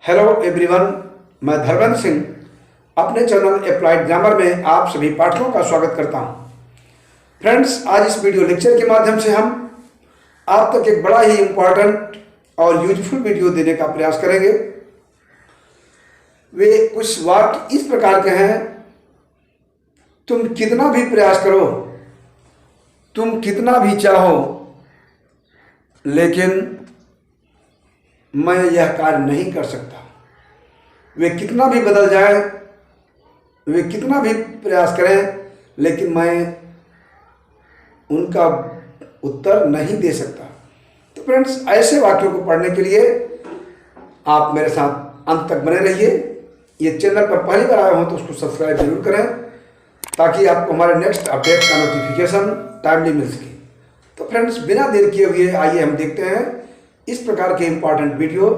Hello everyone, मैं धर्मेंद्र सिंह अपने channel applied grammar में आप सभी पाठकों का स्वागत करता हूं। फ्रेंड्स, आज इस वीडियो लेक्चर के माध्यम से हम आप तक एक बड़ा ही इम्पोर्टेंट और यूजफुल वीडियो देने का प्रयास करेंगे। वे कुछ वाक्य इस प्रकार के हैं: तुम कितना भी प्रयास करो, तुम कितना भी चाहो, लेकिन मैं यह कार्य नहीं कर सकता। वे कितना भी बदल जाए, वे कितना भी प्रयास करें, लेकिन मैं उनका उत्तर नहीं दे सकता। तो फ्रेंड्स, ऐसे वाक्यों को पढ़ने के लिए आप मेरे साथ अंत तक बने रहिए। ये चैनल पर पहली बार आए हो तो उसको सब्सक्राइब जरूर करें, ताकि आपको हमारे नेक्स्ट अपडेट का नोटिफिकेशन टाइमली मिल सके। तो फ्रेंड्स, बिना देर किए हुए आइए हम देखते हैं इस प्रकार के इंपॉर्टेंट वीडियो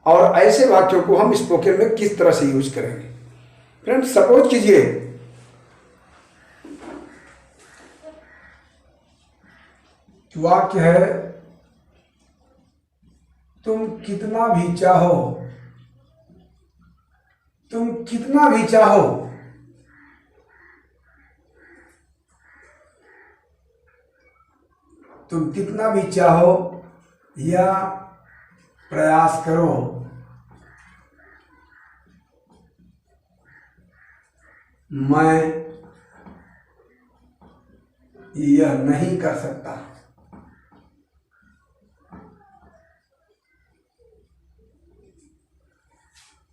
और ऐसे वाक्यों को हम स्पोकन में किस तरह से यूज करेंगे। फ्रेंड्स, सपोज कीजिए वाक्य है, तुम कितना भी चाहो, तुम कितना भी चाहो, तुम कितना भी चाहो या प्रयास करो, मैं यह नहीं कर सकता।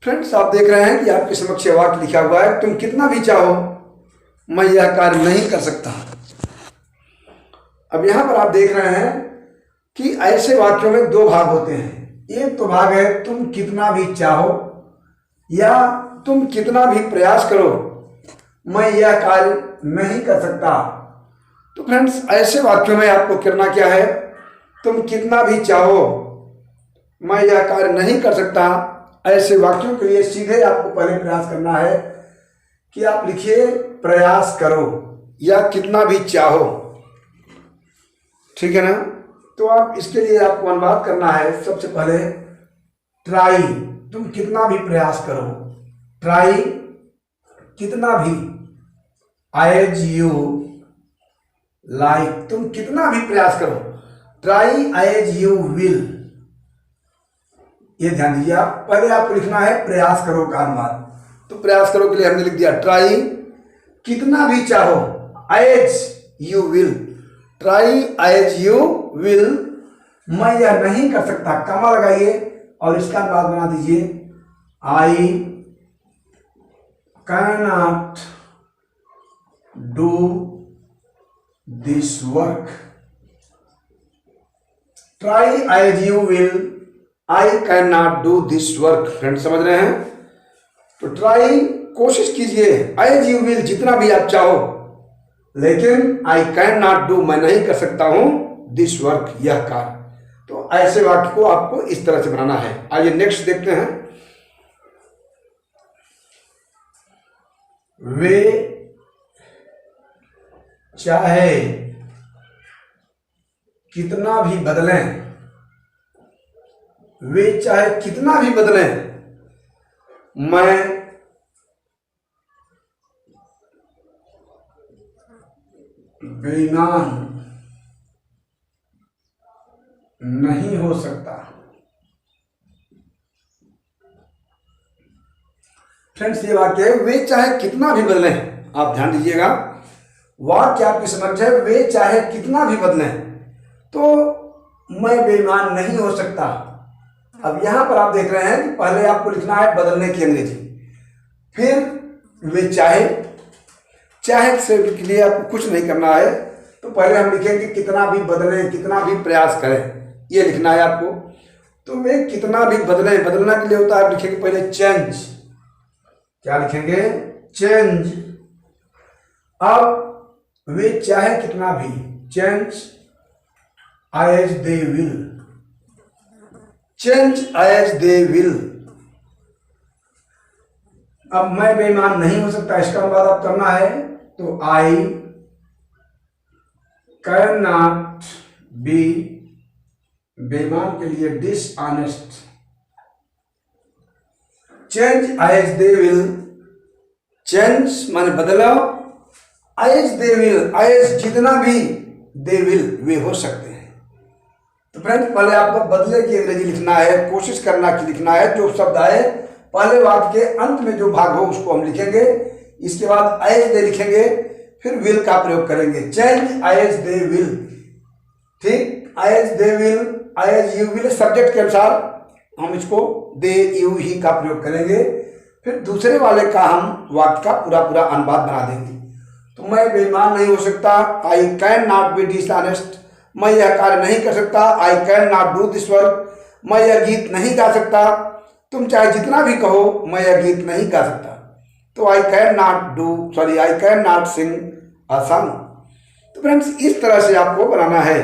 फ्रेंड्स, आप देख रहे हैं कि आपके समक्ष वाक्य लिखा हुआ है, तुम कितना भी चाहो, मैं यह कार्य नहीं कर सकता। अब यहां पर आप देख रहे हैं कि ऐसे वाक्यों में दो भाग होते हैं। एक तो भाग है तुम कितना भी चाहो या तुम कितना भी प्रयास करो, मैं यह कार्य नहीं कर सकता। तो फ्रेंड्स, ऐसे वाक्यों में आपको करना क्या है? तुम कितना भी चाहो, मैं यह कार्य नहीं कर सकता। ऐसे वाक्यों के लिए सीधे आपको पहले प्रयास करना है कि आप लिखिए प्रयास करो या कितना भी चाहो। ठीक है ना? तो आप इसके लिए आपको अनुवाद करना है। सबसे पहले ट्राई, तुम कितना भी प्रयास करो, ट्राई कितना भी, एज यू लाइक, तुम कितना भी प्रयास करो, ट्राई एज यू विल। ये ध्यान दीजिए, आप पहले आपको लिखना है प्रयास करो का अनुवाद। तो प्रयास करो के लिए हमने लिख दिया ट्राई कितना भी चाहो, as you will, try as you will, मैं यह नहीं कर सकता, कमा लगाइए और इसका अनुवाद बना दीजिए I can not do this work. Try as you will, I can not do this work. Friend, समझ रहे हैं? तो ट्राई कोशिश कीजिए, एज यू विल जितना भी आप चाहो, लेकिन आई कैन नॉट डू मैं नहीं कर सकता हूं, दिस वर्क यह कार्य। तो ऐसे वाक्य को आपको इस तरह से बनाना है। आइए नेक्स्ट देखते हैं। वे चाहे कितना भी बदलें, वे चाहे कितना भी बदलें, मैं बेईमान नहीं हो सकता। फ्रेंड्स, ये वाक्य है वे चाहे कितना भी बदलें। आप ध्यान दीजिएगा, वाक्य आपकी समझ है, वे चाहे कितना भी बदलें, तो मैं बेईमान नहीं हो सकता। अब यहां पर आप देख रहे हैं कि पहले आपको लिखना है बदलने की अंग्रेजी, फिर वे चाहे, चाहे से के लिए आपको कुछ नहीं करना है। तो पहले हम लिखेंगे कितना भी बदलें, कितना भी प्रयास करें, ये लिखना है आपको। तो वे कितना भी बदलें, बदलना के लिए होता है, आप लिखेंगे पहले चेंज। क्या लिखेंगे? चेंज। अब वे चाहे कितना भी, change as they will, change as they will. अब मैं बेईमान नहीं हो सकता, इसका अनुवाद आप करना है। तो आई कैन नॉट बी, बेईमान के लिए dishonest, change as they will, change माने बदलाव, एज दे विल, एज जितना भी, दे विल वे हो सकते हैं। तो फ्रेंड्स पहले आपको बदले की अंग्रेजी लिखना है, कोशिश करना कि लिखना है, जो शब्द आए पहले वाक्य के अंत में जो भाग हो उसको हम लिखेंगे, इसके बाद एज दे लिखेंगे, फिर विल का प्रयोग करेंगे। चेंज एज दे विल, ठीक, as they will, as you will, subject के अनुसार हम इसको दे यू ही का प्रयोग करेंगे, फिर दूसरे वाले का हम वाक्य का पूरा पूरा अनुवाद बना देंगे। तो मैं बेईमान नहीं हो सकता, I can not be dishonest, मैं यह कार्य नहीं कर सकता, I can not do this work, मैं यह गीत नहीं गा सकता, तुम चाहे जितना भी कहो मैं यह गीत नहीं गा सकता। तो I can not sing a song. तो फ्रेंड्स इस तरह से आपको बनाना है।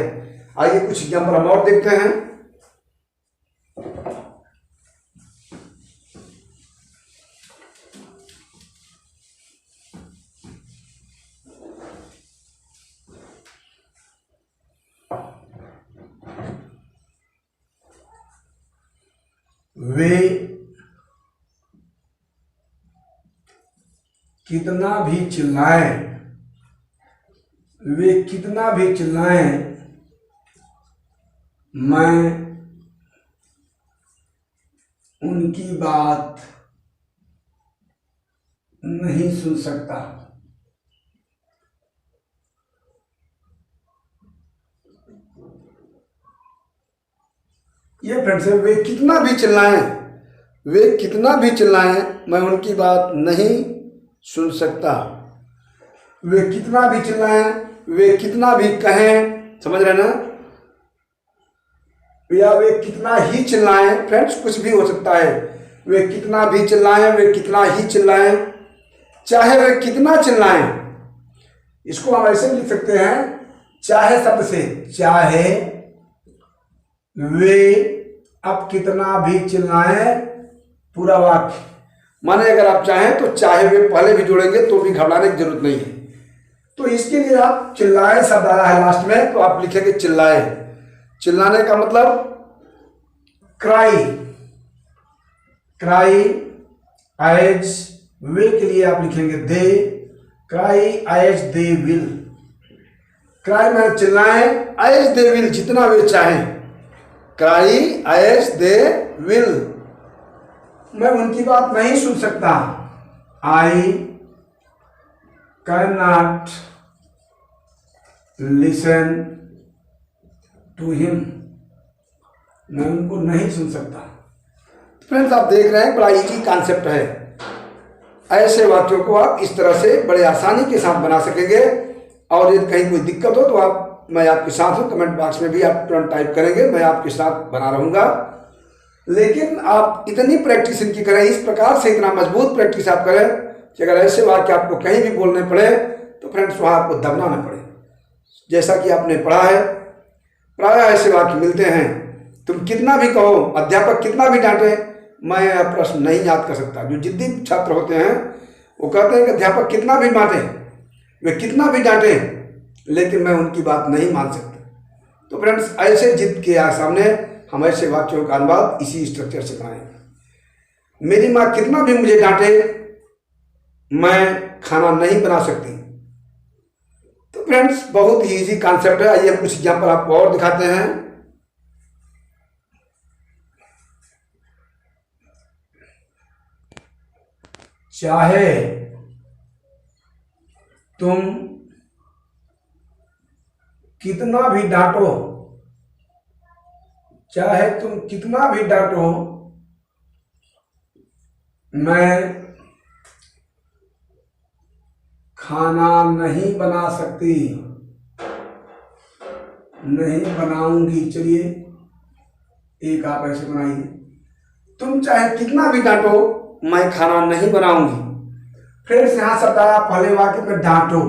आइए कुछ एग्जाम्पल हम और देखते हैं। वे कितना भी चिल्लाएं, वे कितना भी चिल्लाएं, मैं उनकी बात नहीं सुन सकता। ये फ्रेंड्स है, वे कितना भी चिल्लाएं, वे कितना भी चिल्लाएं, मैं उनकी बात नहीं सुन सकता। वे कितना भी चिल्लाएं, वे कितना भी कहें, समझ रहे ना, या वे कितना ही चिल्लाएं, फ्रेंड्स कुछ भी हो सकता है। वे कितना भी चिल्लाएं, वे कितना ही चिल्लाएं, चाहे वे कितना चिल्लाएं, इसको हम ऐसे लिख सकते हैं, चाहे शब्द से, चाहे वे अब कितना भी चिल्लाएं, पूरा वाक्य माने अगर आप चाहें तो चाहे वे पहले भी जोड़ेंगे तो भी घबराने की जरूरत नहीं है। तो इसके लिए आप चिल्लाएं शब्द आया है लास्ट में, तो आप लिखेंगे चिल्लाए। चिल्लाने का मतलब क्राई, क्राई एज वे के लिए आप लिखेंगे they, cry as they will. Cry में चिल्लाएं, एज दे विल जितना वे चाहें, क्राई एज दे विल। मैं उनकी बात नहीं सुन सकता, I can not listen to him, मैं उनको नहीं सुन सकता। फ्रेंड्स आप देख रहे हैं बड़ा इजी कॉन्सेप्ट है। ऐसे वाक्यों को आप इस तरह से बड़े आसानी के साथ बना सकेंगे। और यदि कहीं कोई दिक्कत हो तो मैं आपके साथ हूँ, कमेंट बॉक्स में भी आप तुरंत टाइप करेंगे, मैं आपके साथ बना रहूँगा। लेकिन आप इतनी प्रैक्टिस इनकी करें, इस प्रकार से इतना मजबूत प्रैक्टिस आप करें कि अगर ऐसे वाक्य आपको कहीं भी बोलने पड़े तो फ्रेंड्स वहाँ आपको दबना न पड़े। जैसा कि आपने पढ़ा है, प्रायः ऐसे वाक्य मिलते हैं, तुम कितना भी कहो, अध्यापक कितना भी डांटे, मैं यह प्रश्न नहीं याद कर सकता। जो जिद्दी छात्र होते हैं वो कहते हैं कि अध्यापक कितना भी मारे, वे कितना भी डांटे, लेकिन मैं उनकी बात नहीं मान सकता। तो फ्रेंड्स ऐसे जिद के सामने हम ऐसे वाक्यों का अनुवाद इसी स्ट्रक्चर से बनाएंगे। मेरी माँ कितना भी मुझे डांटे, मैं खाना नहीं बना सकती। तो फ्रेंड्स बहुत ही इजी कॉन्सेप्ट है। आइए हम कुछ एग्जाम्पल आपको और दिखाते हैं। चाहे तुम कितना भी डांटो, चाहे तुम कितना भी डांटो, मैं खाना नहीं बना सकती, नहीं बनाऊंगी। चलिए एक आप ऐसे बनाइए, तुम चाहे कितना भी डांटो, मैं खाना नहीं बनाऊंगी। फिर से यहां शब्द आया पहले वाक्य में डांटो,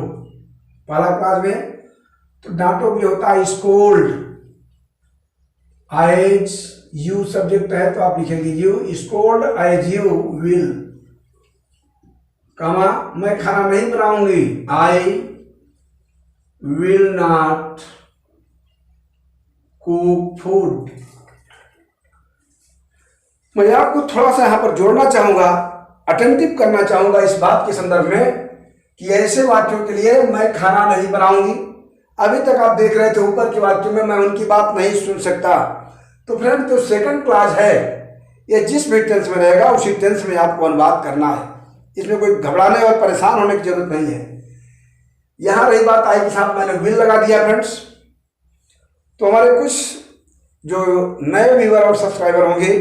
पहला क्लास में तो डांटो भी होता है स्कोल्ड, एज यू सब्जेक्ट है तो आप लिखेंगे you, scold as you will, comma मैं खाना नहीं बनाऊंगी, I will not cook food. मैं आपको थोड़ा सा यहाँ पर जोड़ना चाहूँगा, अटेंटिव करना चाहूँगा इस बात के संदर्भ में कि ऐसे वाक्यों के लिए मैं खाना नहीं बनाऊंगी। अभी तक आप देख रहे थे ऊपर के वाक्यों में मैं उनकी बात नहीं सुन सकता। तो फ्रेंड जो सेकंड क्लास है ये जिस भी टेंस में रहेगा उसी टेंस में आपको अनुवाद करना है। इसमें कोई घबराने और परेशान होने की जरूरत नहीं है। यहाँ रही बात आई के साथ मैंने विल लगा दिया फ्रेंड्स। तो हमारे कुछ जो नए व्यूअर और सब्सक्राइबर होंगे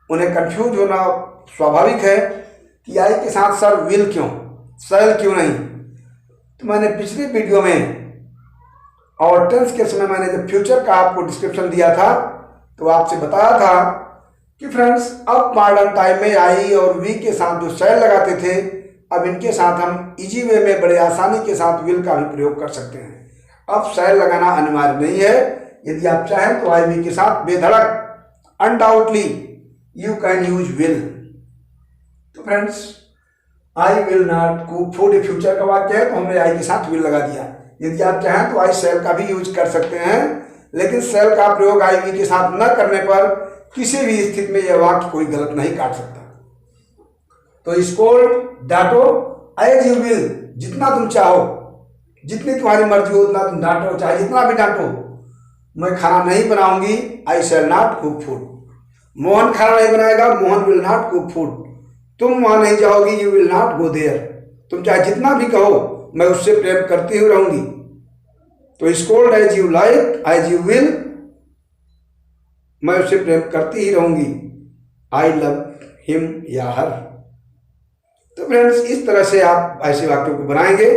उन्हें कंफ्यूज होना स्वाभाविक है कि आई के साथ सर विल क्यों, शैल क्यों नहीं। तो मैंने पिछली वीडियो में और टेंस के समय मैंने जब फ्यूचर का आपको डिस्क्रिप्शन दिया था तो आपसे बताया था कि फ्रेंड्स अब मॉडर्न टाइम में आई और वी के साथ जो शैल लगाते थे अब इनके साथ हम इजी वे में बड़े आसानी के साथ विल का भी प्रयोग कर सकते हैं। अब शैल लगाना अनिवार्य नहीं है। यदि आप चाहें तो आई वी के साथ बेधड़क undoubtedly you can use will. तो friends I will not cook food future का वाक्य है तो हमने आई के साथ विल लगा दिया। यदि आप चाहें तो आई शैल का भी यूज कर सकते हैं, लेकिन शैल का प्रयोग आई वी के साथ न करने पर किसी भी स्थिति में यह वाक्य कोई गलत नहीं काट सकता। तो स्कोल्ड डांटो एज यू विल, जितना तुम चाहो, जितनी तुम्हारी मर्जी हो उतना तुम डांटो, चाहे जितना भी डांटो। मैं खाना नहीं बनाऊंगी, I shall not cook food. Mohan खाना नहीं बनाएगा, Mohan will not cook food. तुम वहां नहीं जाओगी, you will not go there. तुम चाहे जितना भी कहो मैं उससे प्रेम करती हुई रहूंगी। तो scold as you like as you will, मैं उससे प्रेम करती ही रहूंगी। आई लव हिम या हर। तो फ्रेंड्स इस तरह से आप ऐसे वाक्यों को बनाएंगे।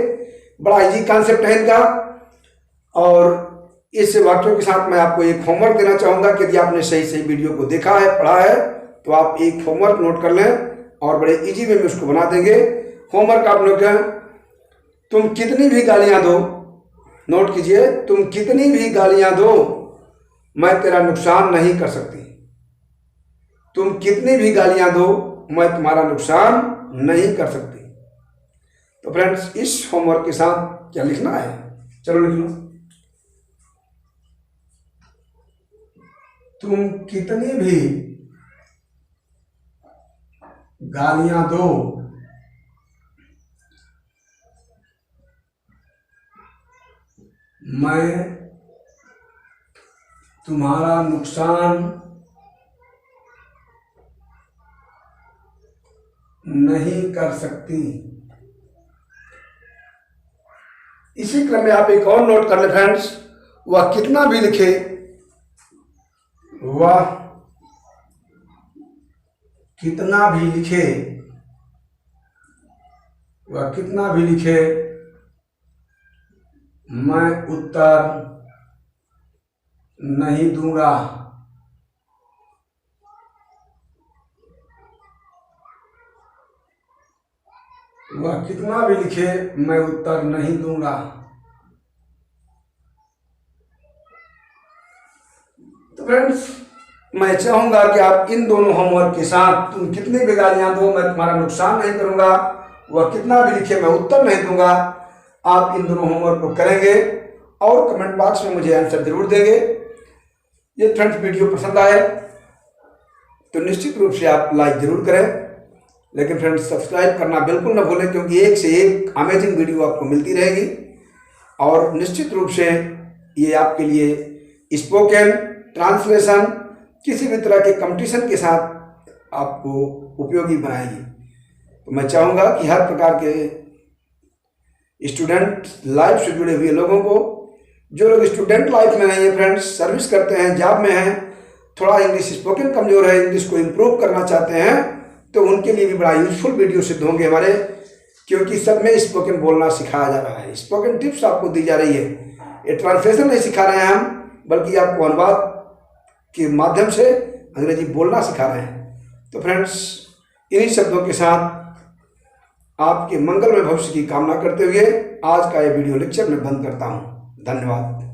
बड़ा इजी कॉन्सेप्ट है इनका। और इस वाक्यों के साथ मैं आपको एक होमवर्क देना चाहूंगा कि यदि आपने सही सही वीडियो को देखा है, पढ़ा है, तो आप एक होमवर्क नोट कर लें और बड़े इजी वे में उसको बना देंगे। होमवर्क आप लोग कहें, तुम कितनी भी गालियां दो, नोट कीजिए, तुम कितनी भी गालियां दो मैं तेरा नुकसान नहीं कर सकती। तुम कितनी भी गालियां दो मैं तुम्हारा नुकसान नहीं कर सकती। तो फ्रेंड्स इस होमवर्क के साथ क्या लिखना है, चलो लिख लो। तुम कितनी भी गालियां दो मैं तुम्हारा नुकसान नहीं कर सकती। इसी क्रम में आप एक और नोट कर ले फ्रेंड्स, वह कितना भी लिखे, वह कितना भी लिखे, वह कितना भी लिखे मैं उत्तर नहीं दूंगा। वह कितना भी लिखे मैं उत्तर नहीं दूंगा। तो फ्रेंड्स मैं चाहूंगा कि आप इन दोनों होमवर्क के साथ, तुम कितनी भी गालियां दो मैं तुम्हारा नुकसान नहीं करूंगा, वह कितना भी लिखे मैं उत्तर नहीं दूंगा, आप इन दोनों होमवर्क को करेंगे और कमेंट बॉक्स में मुझे आंसर जरूर देंगे। ये फ्रेंड्स वीडियो पसंद आए तो निश्चित रूप से आप लाइक जरूर करें, लेकिन फ्रेंड्स सब्सक्राइब करना बिल्कुल न भूलें, क्योंकि एक से एक अमेजिंग वीडियो आपको मिलती रहेगी। और निश्चित रूप से ये आपके लिए स्पोकन, ट्रांसलेशन, किसी भी तरह के कंपटीशन के साथ आपको उपयोगी बनाएगी। तो मैं चाहूँगा कि हर प्रकार के स्टूडेंट लाइफ से जुड़े हुए लोगों को, जो लोग स्टूडेंट लाइफ में नहीं है फ्रेंड्स, सर्विस करते हैं, जॉब में हैं, थोड़ा इंग्लिश स्पोकन कमजोर है, इंग्लिश को इम्प्रूव करना चाहते हैं, तो उनके लिए भी बड़ा यूजफुल वीडियो सिद्ध होंगे हमारे, क्योंकि सब में स्पोकन बोलना सिखाया जा रहा है। स्पोकन टिप्स आपको दी जा रही है। ये ट्रांसलेशन नहीं सिखा रहे हैं हम, बल्कि आपको अनुवाद के माध्यम से अंग्रेजी बोलना सिखा रहे हैं। तो फ्रेंड्स इन्हीं शब्दों के साथ आपके मंगलमय भविष्य की कामना करते हुए आज का यह वीडियो लेक्चर मैं बंद करता हूँ। धन्यवाद।